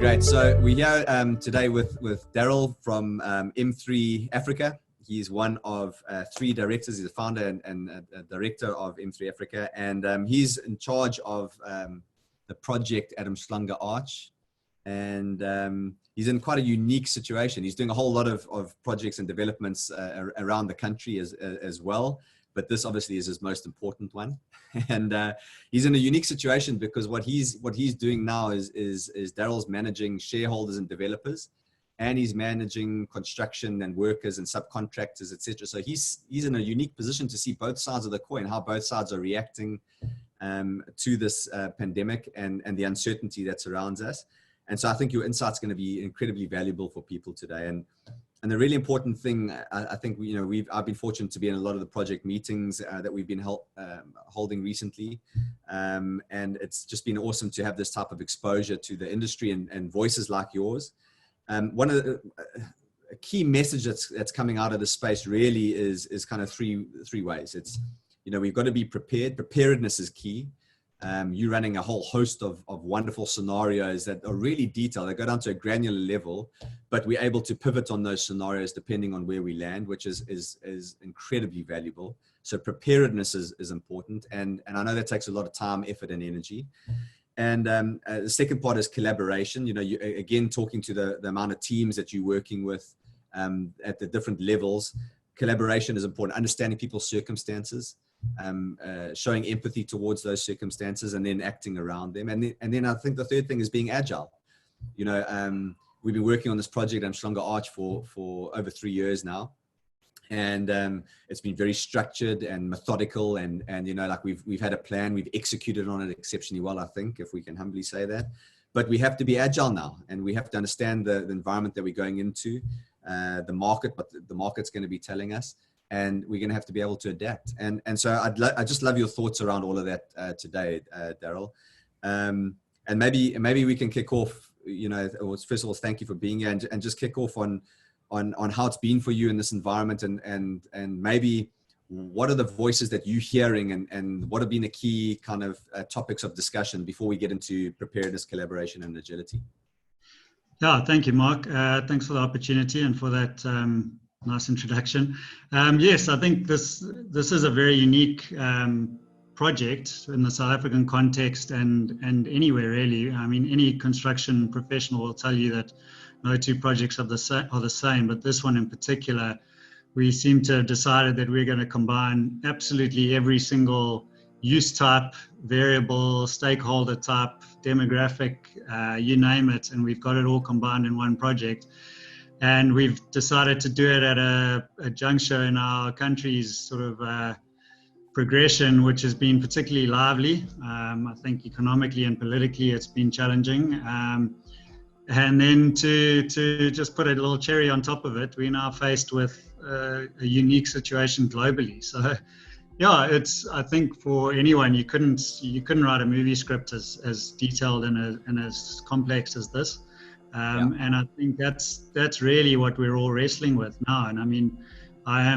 great. So we're here today with Darroll from M3 Africa. He's one of three directors. He's a founder and a director of M3 Africa, and he's in charge of the project at Umhlanga Arch. And he's in quite a unique situation. He's doing a whole lot of projects and developments around the country as well. But this obviously is his most important one. And he's in a unique situation because what he's doing now is Darroll's managing shareholders and developers, and he's managing construction and workers and subcontractors, etc. So he's in a unique position to see both sides of the coin, how both sides are reacting to this pandemic and the uncertainty that surrounds us. And so I think your insight's going to be incredibly valuable for people today. And the really important thing, I think, I've been fortunate to be in a lot of the project meetings that we've been holding recently. And it's just been awesome to have this type of exposure to the industry and voices like yours. One of the key message that's coming out of this space really is kind of three ways. It's, we've got to be prepared. Preparedness is key. You're running a whole host of wonderful scenarios that are really detailed. They go down to a granular level, but we're able to pivot on those scenarios depending on where we land, which is incredibly valuable. So preparedness is important. And I know that takes a lot of time, effort, and energy. And the second part is collaboration. You again, talking to the amount of teams that you're working with at the different levels. Collaboration is important. Understanding people's circumstances. Showing empathy towards those circumstances and then acting around them. And then I think the third thing is being agile. We've been working on this project, Umhlanga Arch, for over 3 years now. And it's been very structured and methodical. And we've had a plan, we've executed on it exceptionally well, I think, if we can humbly say that. But we have to be agile now, and we have to understand the environment that we're going into, the market, but the market's going to be telling us. And we're going to have to be able to adapt. And so I just love your thoughts around all of that today, Darroll. And maybe we can kick off, first of all, thank you for being here, and just kick off on how it's been for you in this environment, and maybe what are the voices that you're hearing, and what have been the key kind of topics of discussion before we get into preparedness, collaboration, and agility. Yeah, thank you, Mark. Thanks for the opportunity and for that nice introduction. Yes, I think this is a very unique project in the South African context and anywhere really. I mean, any construction professional will tell you that no two projects are the same, but this one in particular, we seem to have decided that we're going to combine absolutely every single use type, variable, stakeholder type, demographic, you name it, and we've got it all combined in one project. And we've decided to do it at a juncture in our country's sort of progression, which has been particularly lively. I think economically and politically it's been challenging. And then to just put a little cherry on top of it, we're now faced with a unique situation globally. So yeah, I think for anyone, you couldn't write a movie script as detailed and as complex as this. And I think that's really what we're all wrestling with now. And I mean, I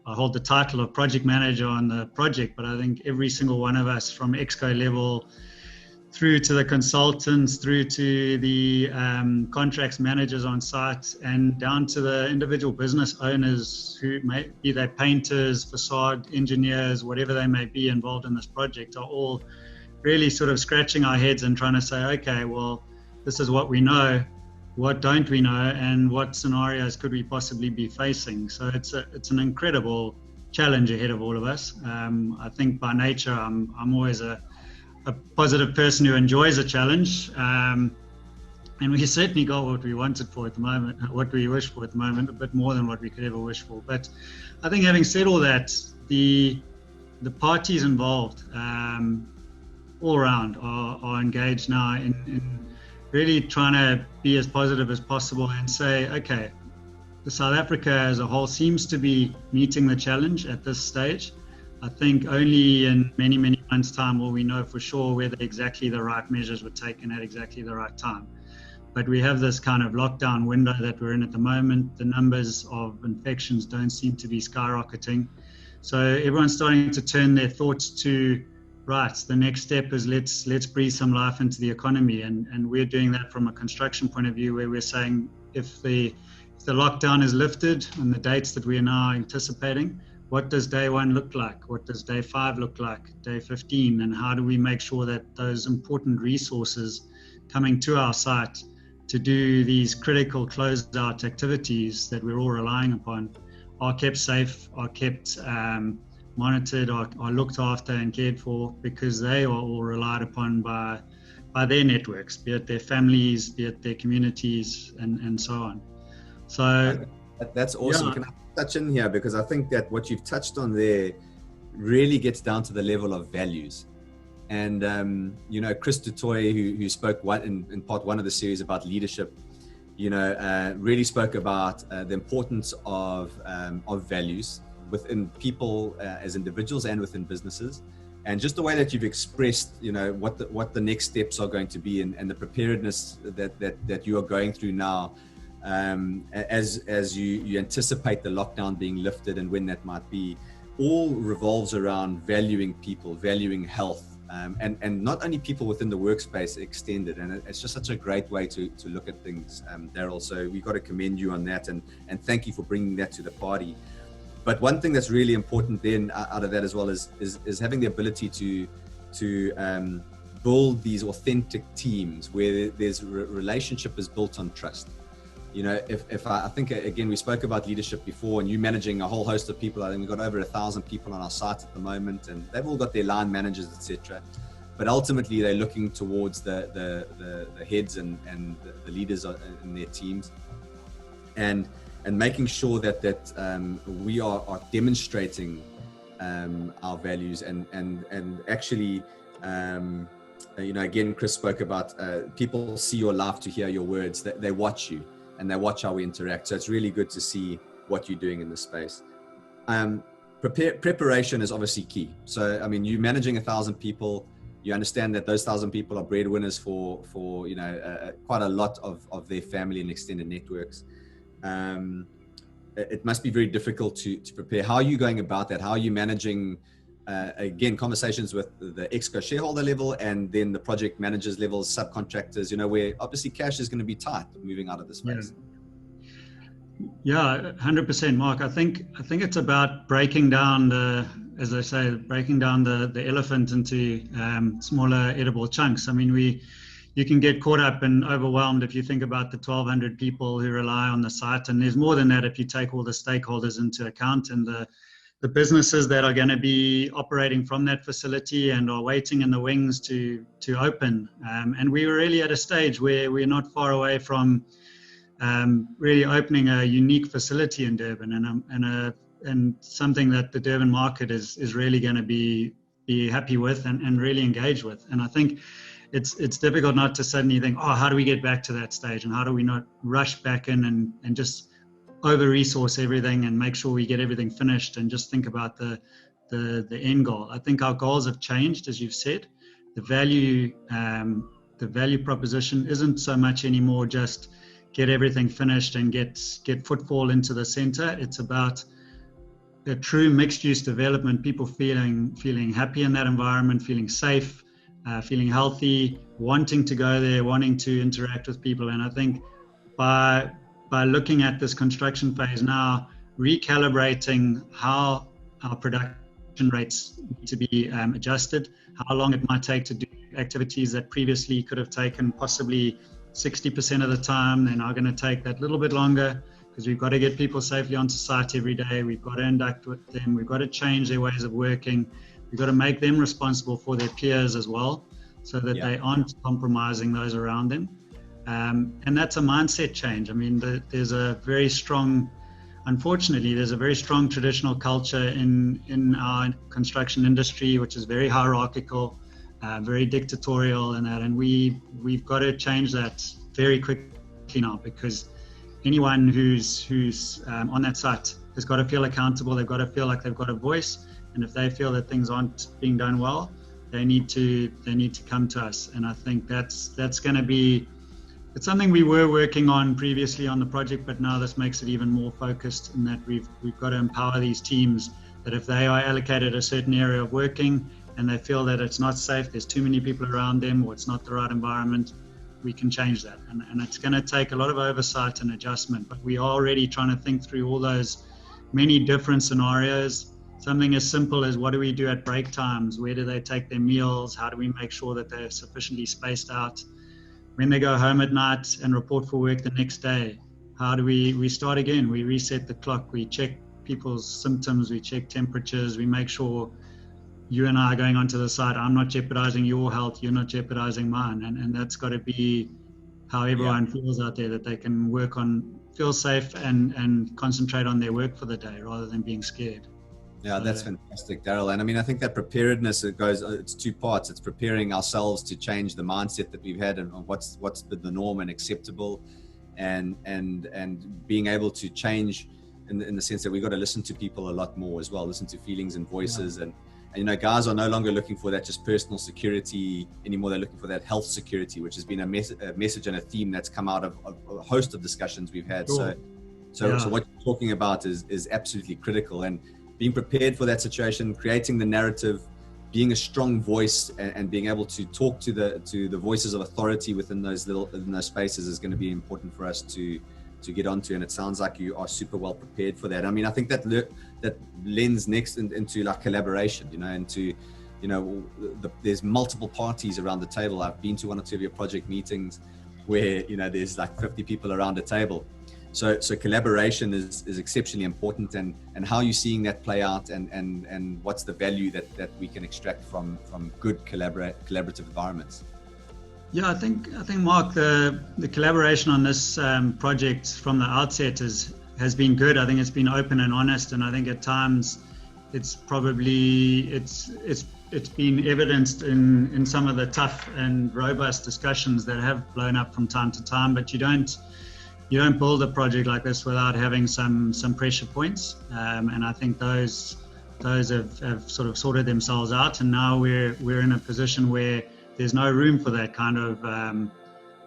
hold the title of project manager on the project, but I think every single one of us, from exco level through to the consultants, through to the contracts managers on site, and down to the individual business owners who may be they painters, facade engineers, whatever they may be involved in this project, are all really sort of scratching our heads and trying to say, okay, well, this is what we know, what don't we know, and what scenarios could we possibly be facing. So it's an incredible challenge ahead of all of us. I think by nature, I'm always a positive person who enjoys a challenge. And we certainly got what we wanted for at the moment, what we wish for at the moment, a bit more than what we could ever wish for. But I think having said all that, the parties involved all around are engaged now in really trying to be as positive as possible and say, okay, the South Africa as a whole seems to be meeting the challenge at this stage. I think only in many, many months' time will we know for sure whether exactly the right measures were taken at exactly the right time. But we have this kind of lockdown window that we're in at the moment. The numbers of infections don't seem to be skyrocketing. So everyone's starting to turn their thoughts to right, the next step is let's breathe some life into the economy, and we're doing that from a construction point of view, where we're saying if the lockdown is lifted on the dates that we are now anticipating, what does day 1 look like? What does day 5 look like? Day 15? And how do we make sure that those important resources coming to our site to do these critical closeout activities that we're all relying upon are kept safe, are kept monitored, are looked after and cared for, because they are all relied upon by their networks, be it their families, be it their communities, and so on. So that's awesome. Yeah. Can I touch in here? Because I think that what you've touched on there really gets down to the level of values. And, Chris Dutoy, who spoke in part 1 of the series about leadership, really spoke about the importance of values within people as individuals and within businesses. And just the way that you've expressed, what the next steps are going to be, and the preparedness that you are going through now, as you anticipate the lockdown being lifted and when that might be, all revolves around valuing people, valuing health, and not only people within the workspace extended. And it's just such a great way to look at things, Darroll. So we've got to commend you on that, and thank you for bringing that to the party. But one thing that's really important then out of that as well is having the ability to build these authentic teams where there's relationship is built on trust. If I think, again, we spoke about leadership before, and you managing a whole host of people. I think we've got over 1,000 people on our site at the moment, and they've all got their line managers, etc. But ultimately, they're looking towards the heads and the leaders in their teams, and making sure that we are demonstrating our values, and actually, again, Chris spoke about people see your life to hear your words. They watch you, and they watch how we interact. So it's really good to see what you're doing in this space. Preparation is obviously key. So, I mean, you're managing 1,000 people. You understand that those 1,000 people are breadwinners for quite a lot of their family and extended networks. It must be very difficult to prepare. How are you going about that? How are you managing, again, conversations with the Exco shareholder level, and then the project managers level, subcontractors, where obviously cash is going to be tight moving out of this phase? Yeah, 100%, Mark. I think it's about breaking down the elephant into smaller edible chunks. I mean, you can get caught up and overwhelmed if you think about the 1,200 people who rely on the site, and there's more than that if you take all the stakeholders into account, and the businesses that are going to be operating from that facility and are waiting in the wings to open. And we were really at a stage where we're not far away from really opening a unique facility in Durban, and something that the Durban market is really going to be happy with and really engage with. And I think it's difficult not to suddenly think, oh, how do we get back to that stage, and how do we not rush back in and just over-resource everything and make sure we get everything finished and just think about the end goal. I think our goals have changed, as you've said. The value proposition isn't so much anymore just get everything finished and get footfall into the center. It's about a true mixed-use development, people feeling happy in that environment, feeling safe, feeling healthy, wanting to go there, wanting to interact with people. And I think by looking at this construction phase now, recalibrating how our production rates need to be adjusted, how long it might take to do activities that previously could have taken possibly 60% of the time, they're now going to take that little bit longer, because we've got to get people safely onto site every day. We've got to induct with them. We've got to change their ways of working. We've got to make them responsible for their peers as well, so that they aren't compromising those around them. And that's a mindset change. I mean, unfortunately, there's a very strong traditional culture in our construction industry, which is very hierarchical, very dictatorial and that. And we've got to change that very quickly now, because anyone who's on that site has got to feel accountable. They've got to feel like they've got a voice. And if they feel that things aren't being done well, they need to come to us. And I think that's going to be, it's something we were working on previously on the project, but now this makes it even more focused, in that we've got to empower these teams, that if they are allocated a certain area of working, and they feel that it's not safe, there's too many people around them, or it's not the right environment, we can change that. And it's going to take a lot of oversight and adjustment, but we are already trying to think through all those many different scenarios. Something as simple as, what do we do at break times? Where do they take their meals? How do we make sure that they're sufficiently spaced out? When they go home at night and report for work the next day, how do we start again? We reset the clock, we check people's symptoms, we check temperatures, we make sure you and I are going onto the site, I'm not jeopardizing your health, you're not jeopardizing mine. And that's got to be how everyone feels out there, that they can work on, feel safe and concentrate on their work for the day rather than being scared. Yeah, that's fantastic, Darroll. And I mean, I think that preparedness, it's two parts. It's preparing ourselves to change the mindset that we've had and what's the norm and acceptable, and being able to change in the sense that we've got to listen to people a lot more as well, listen to feelings and voices. And you know, guys are no longer looking for that just personal security anymore. They're looking for that health security, which has been a message and a theme that's come out of a host of discussions we've had. Sure. So what you're talking about is absolutely critical. And being prepared for that situation, creating the narrative, being a strong voice, and being able to talk to the voices of authority within those spaces is going to be important for us to get onto. And it sounds like you are super well prepared for that. I mean, I think that lends next into like collaboration, there's multiple parties around the table. I've been to one or two of your project meetings where, there's like 50 people around a table. So collaboration is exceptionally important, and how you're seeing that play out, and what's the value that we can extract from good collaborative environments. Yeah, I think Mark, the collaboration on this project from the outset has been good. I think it's been open and honest, and I think at times it's been evidenced in some of the tough and robust discussions that have blown up from time to time. But you don't build a project like this without having some pressure points, and I think those have sort of sorted themselves out, and now we're in a position where there's no room for that kind of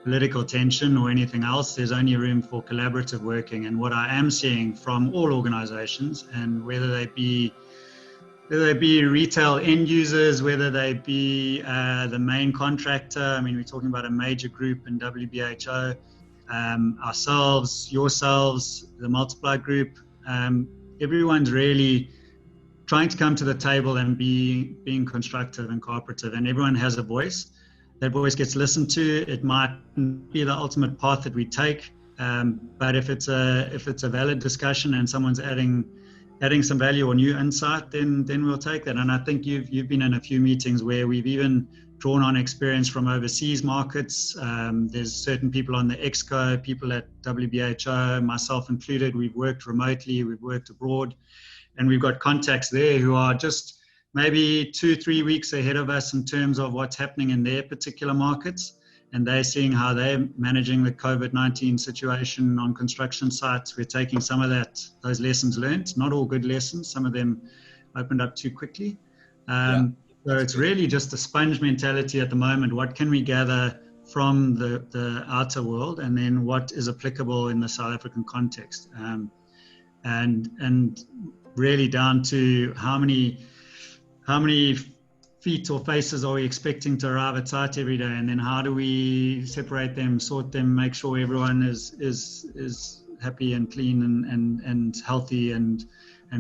political tension or anything else. There's only room for collaborative working. And what I am seeing from all organizations, and whether they be retail end users, whether they be the main contractor, I mean, we're talking about a major group in WBHO, ourselves, yourselves, the Multiply Group, everyone's really trying to come to the table and being constructive and cooperative, and everyone has a voice. That voice gets listened to. It might be the ultimate path that we take, but if it's a valid discussion and someone's adding some value or new insight, then we'll take that. And I think you've been in a few meetings where we've even drawn on experience from overseas markets. There's certain people on the Exco, people at WBHO, myself included. We've worked remotely, we've worked abroad, and we've got contacts there who are just maybe 2-3 weeks ahead of us in terms of what's happening in their particular markets. And they're seeing how they're managing the COVID-19 situation on construction sites. We're taking some of those lessons learned, not all good lessons. Some of them opened up too quickly. So it's really just a sponge mentality at the moment. What can we gather from the outer world, and then what is applicable in the South African context? And really down to how many feet or faces are we expecting to arrive at site every day, and then how do we separate them, sort them, make sure everyone is happy and clean and healthy and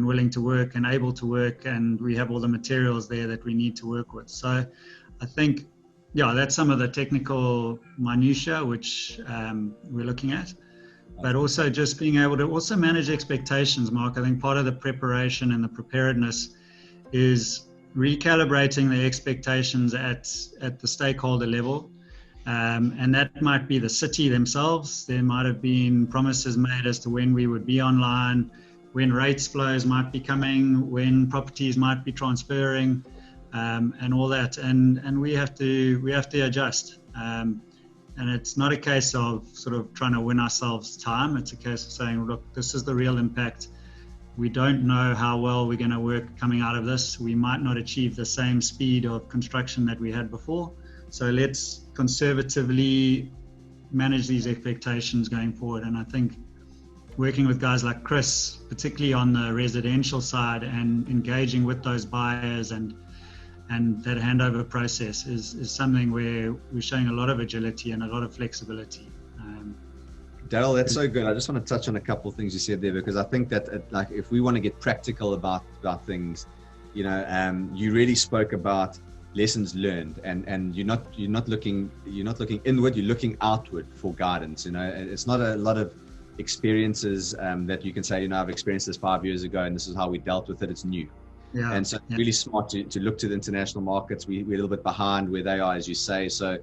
willing to work and able to work, and we have all the materials there that we need to work with. So I think, that's some of the technical minutiae which we're looking at, but also just being able to also manage expectations, Mark. I think part of the preparation and the preparedness is recalibrating the expectations at the stakeholder level. And that might be the city themselves. There might have been promises made as to when we would be online, when rates flows might be coming, when properties might be transferring, and all that. And we have to adjust. And it's not a case of sort of trying to win ourselves time. It's a case of saying, look, this is the real impact. We don't know how well we're going to work coming out of this. We might not achieve the same speed of construction that we had before. So let's conservatively manage these expectations going forward. And I think working with guys like Chris, particularly on the residential side, and engaging with those buyers and And that handover process is something where we're showing a lot of agility and a lot of flexibility. Darroll, that's so good. I just want to touch on a couple of things you said there, because I think that like if we want to get practical about things, you really spoke about lessons learned, and you're not looking inward, you're looking outward for guidance. It's not a lot of experiences that you can say, I've experienced this 5 years ago and this is how we dealt with it. It's new. Yeah. And so it's really smart to look to the international markets. We're a little bit behind where they are, as you say. So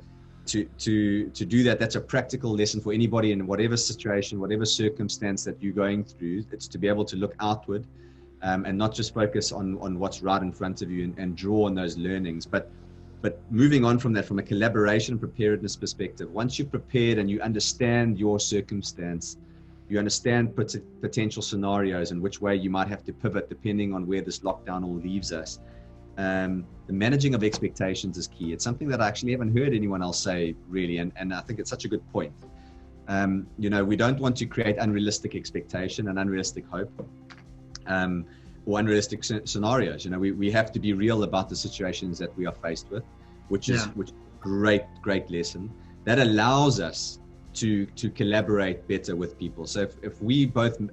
to do that, that's a practical lesson for anybody in whatever situation, whatever circumstance that you're going through. It's to be able to look outward and not just focus on what's right in front of you and draw on those learnings. But moving on from that, from a collaboration and preparedness perspective, once you're prepared and you understand your circumstance, you understand potential scenarios and which way you might have to pivot depending on where this lockdown all leaves us. The managing of expectations is key. It's something that I actually haven't heard anyone else say really, and I think it's such a good point. We don't want to create unrealistic expectation and unrealistic hope or unrealistic scenarios. We have to be real about the situations that we are faced with, which is great lesson that allows us to collaborate better with people. So if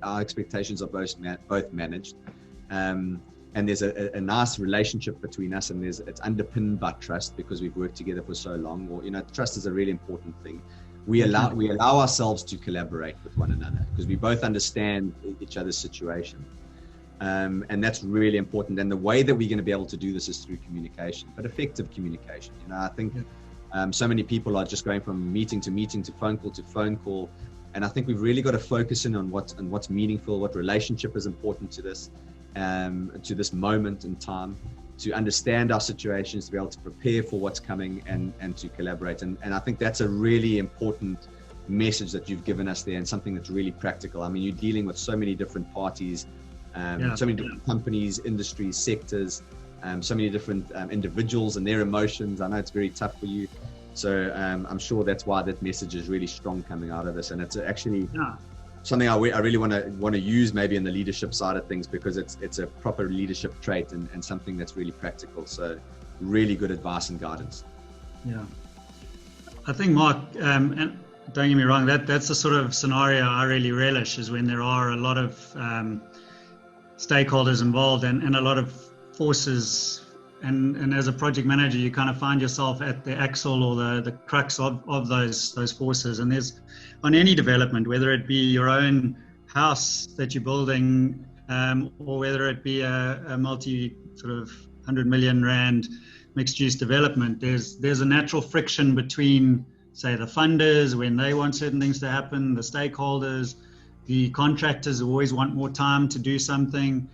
our expectations are both managed, and there's a nice relationship between us, and it's underpinned by trust because we've worked together for so long, or trust is a really important thing. We allow ourselves to collaborate with one another because we both understand each other's situation, and that's really important. And the way that we're going to be able to do this is through communication, but effective communication. I think so many people are just going from meeting to meeting to phone call, and I think we've really got to focus in on what's meaningful, what relationship is important to this moment in time, to understand our situations, to be able to prepare for what's coming and to collaborate. And I think that's a really important message that you've given us there, and something that's really practical. I mean, you're dealing with so many different parties, so many different companies, industries, sectors, so many different individuals and their emotions. I know it's very tough for you. So I'm sure that's why that message is really strong coming out of this. And it's actually something I really want to use maybe in the leadership side of things, because it's a proper leadership trait and something that's really practical. So really good advice and guidance. Yeah. I think, Mark, and don't get me wrong, that's the sort of scenario I really relish, is when there are a lot of stakeholders involved and a lot of forces, and as a project manager you kind of find yourself at the axle or the crux of those forces. And there's, on any development, whether it be your own house that you're building, or whether it be a multi sort of 100 million rand mixed use development, there's a natural friction between, say, the funders when they want certain things to happen, the stakeholders, the contractors who always want more time to do something,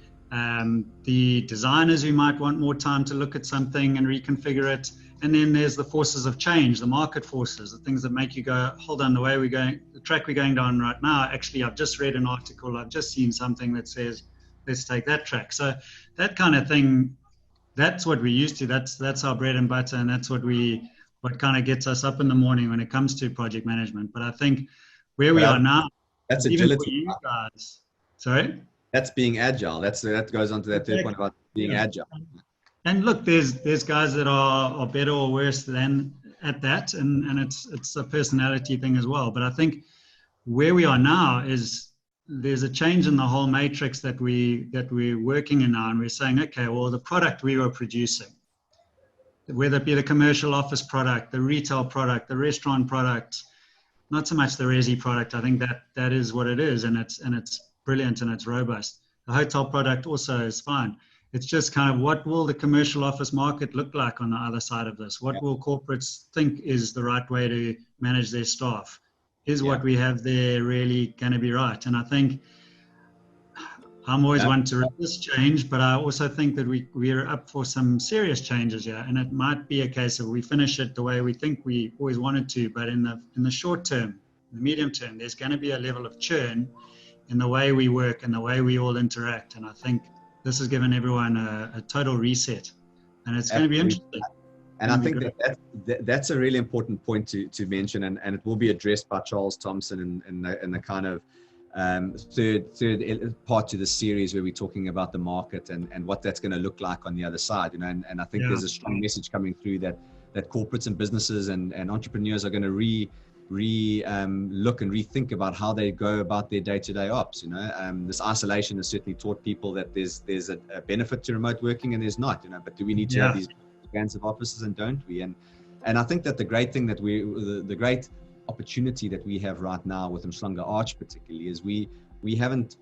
the designers who might want more time to look at something and reconfigure it. And then there's the forces of change, the market forces, the things that make you go, hold on, the track we're going down right now, actually, I've just read an article, I've just seen something that says, let's take that track. So that kind of thing, that's what we're used to. That's our bread and butter, and that's what kind of gets us up in the morning when it comes to project management. But I think where we are now, that's even agility. for you guys, sorry? That's being agile. That goes on to that third point about being agile. And look, there's guys that are better or worse than at that, and it's a personality thing as well. But I think where we are now is there's a change in the whole matrix that we're working in now, and we're saying, okay, well, the product we were producing, whether it be the commercial office product, the retail product, the restaurant product, not so much the resi product. I think that is what it is, and it's brilliant and it's robust. The hotel product also is fine. It's just kind of, what will the commercial office market look like on the other side of this? What will corporates think is the right way to manage their staff? Is what we have there really going to be right? And I think I'm always one to resist change, but I also think that we are up for some serious changes here. And it might be a case of we finish it the way we think we always wanted to, but in the short term, the medium term, there's going to be a level of churn in the way we work and the way we all interact. And I think this has given everyone a total reset, and it's going to be interesting. And I think that's a really important point to mention, and it will be addressed by Charles Thompson in the kind of third part to the series where we're talking about the market and what that's going to look like on the other side, you know, and I think there's a strong message coming through that corporates and businesses and entrepreneurs are going to look and rethink about how they go about their day-to-day ops. You know, this isolation has certainly taught people that there's a benefit to remote working and there's not, you know, but do we need to have these expansive offices and don't we? And I think that the great thing that the great opportunity that we have right now with Umhlanga Arch particularly is we haven't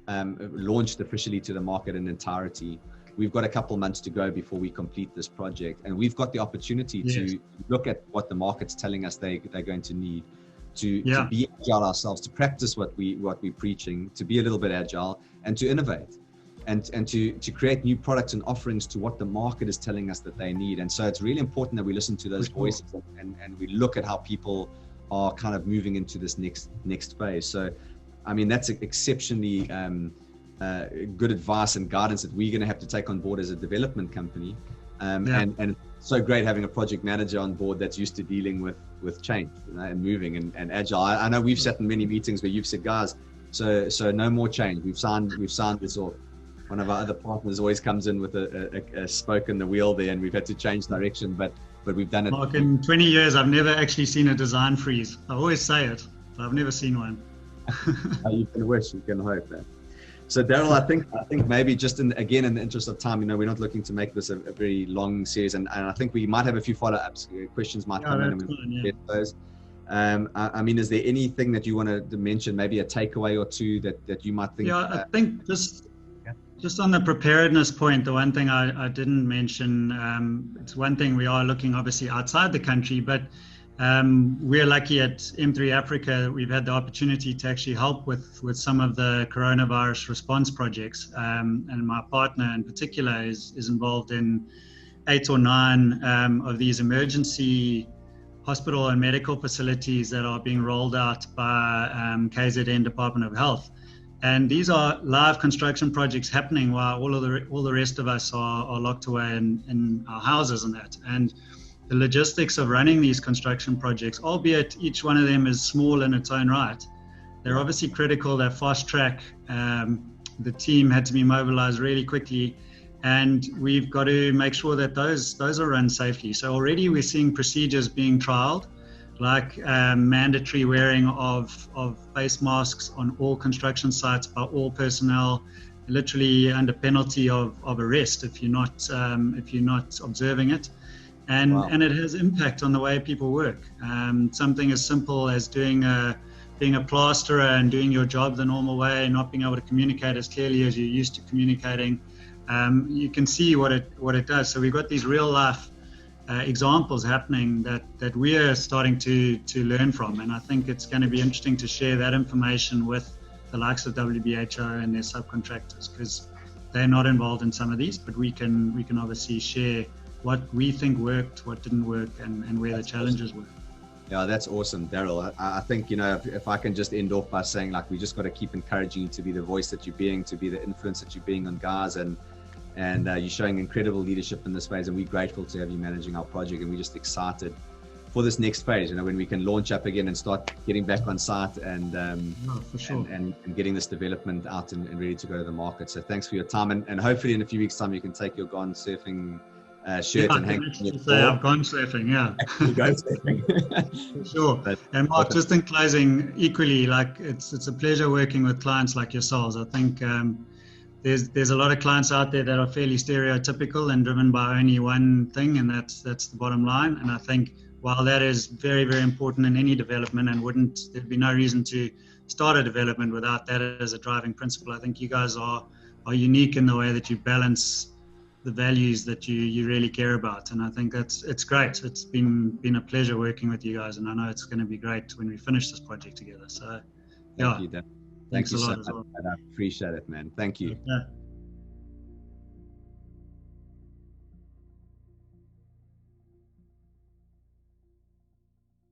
launched officially to the market in entirety. We've got a couple months to go before we complete this project, and we've got the opportunity to look at what the market's telling us they're going to need, to be agile ourselves, to practice what we're preaching, to be a little bit agile, and to innovate, and to create new products and offerings to what the market is telling us that they need. And so it's really important that we listen to those voices and we look at how people are kind of moving into this next phase. So, I mean, that's exceptionally good advice and guidance that we're going to have to take on board as a development company. And it's so great having a project manager on board that's used to dealing with change, you know, and moving and agile. I know we've sat in many meetings where you've said, guys, so no more change. We've signed this off. One of our other partners always comes in with a spoke in the wheel there, and we've had to change direction, but we've done it. Mark, in 20 years, I've never actually seen a design freeze. I always say it, but I've never seen one. You can wish, you can hope that. So Darroll, I think maybe just in the interest of time, you know, we're not looking to make this a very long series, and I think we might have a few follow-ups. Questions might come in, and we'll get those. I mean, is there anything that you want to mention, maybe a takeaway or two that you might think? Yeah, I think just on the preparedness point, the one thing I didn't mention, it's one thing we are looking obviously outside the country, but we're lucky at M3 Africa. We've had the opportunity to actually help with some of the coronavirus response projects. And my partner in particular is involved in 8 or 9 of these emergency hospital and medical facilities that are being rolled out by KZN Department of Health. And these are live construction projects happening while all the rest of us are locked away in our houses and that. And the logistics of running these construction projects, albeit each one of them is small in its own right, they're obviously critical. They're fast track. The team had to be mobilized really quickly, and we've got to make sure that those are run safely. So already we're seeing procedures being trialed, like mandatory wearing of face masks on all construction sites by all personnel, literally under penalty of arrest if you're not observing it. And it has impact on the way people work. Something as simple as being a plasterer and doing your job the normal way, not being able to communicate as clearly as you're used to communicating. You can see what it does. So we've got these real life examples happening that we are starting to learn from, and I think it's going to be interesting to share that information with the likes of WBHO and their subcontractors, because they're not involved in some of these, but we can obviously share what we think worked, what didn't work, and where the challenges were. Yeah, that's awesome, Darroll. I think, you know, if I can just end off by saying, like, we just got to keep encouraging you to be the voice that you're being, to be the influence that you're being on guys, and you're showing incredible leadership in this phase, and we're grateful to have you managing our project, and we're just excited for this next phase, you know, when we can launch up again and start getting back on site and for sure. and getting this development out and ready to go to the market. So thanks for your time, and hopefully in a few weeks' time you can take your Gone Surfing shirt and hang it. I've gone surfing, Go surfing. For sure. And Mark, just in closing, equally, like it's a pleasure working with clients like yourselves. I think there's a lot of clients out there that are fairly stereotypical and driven by only one thing, and that's the bottom line. And I think while that is very, very important in any development, and there'd be no reason to start a development without that as a driving principle, I think you guys are unique in the way that you balance the values that you really care about. And I think it's great. It's been a pleasure working with you guys, and I know it's going to be great when we finish this project together. So Thank you, Dan. Thanks a lot so as well. much. I appreciate it, man. Thank you. Yeah.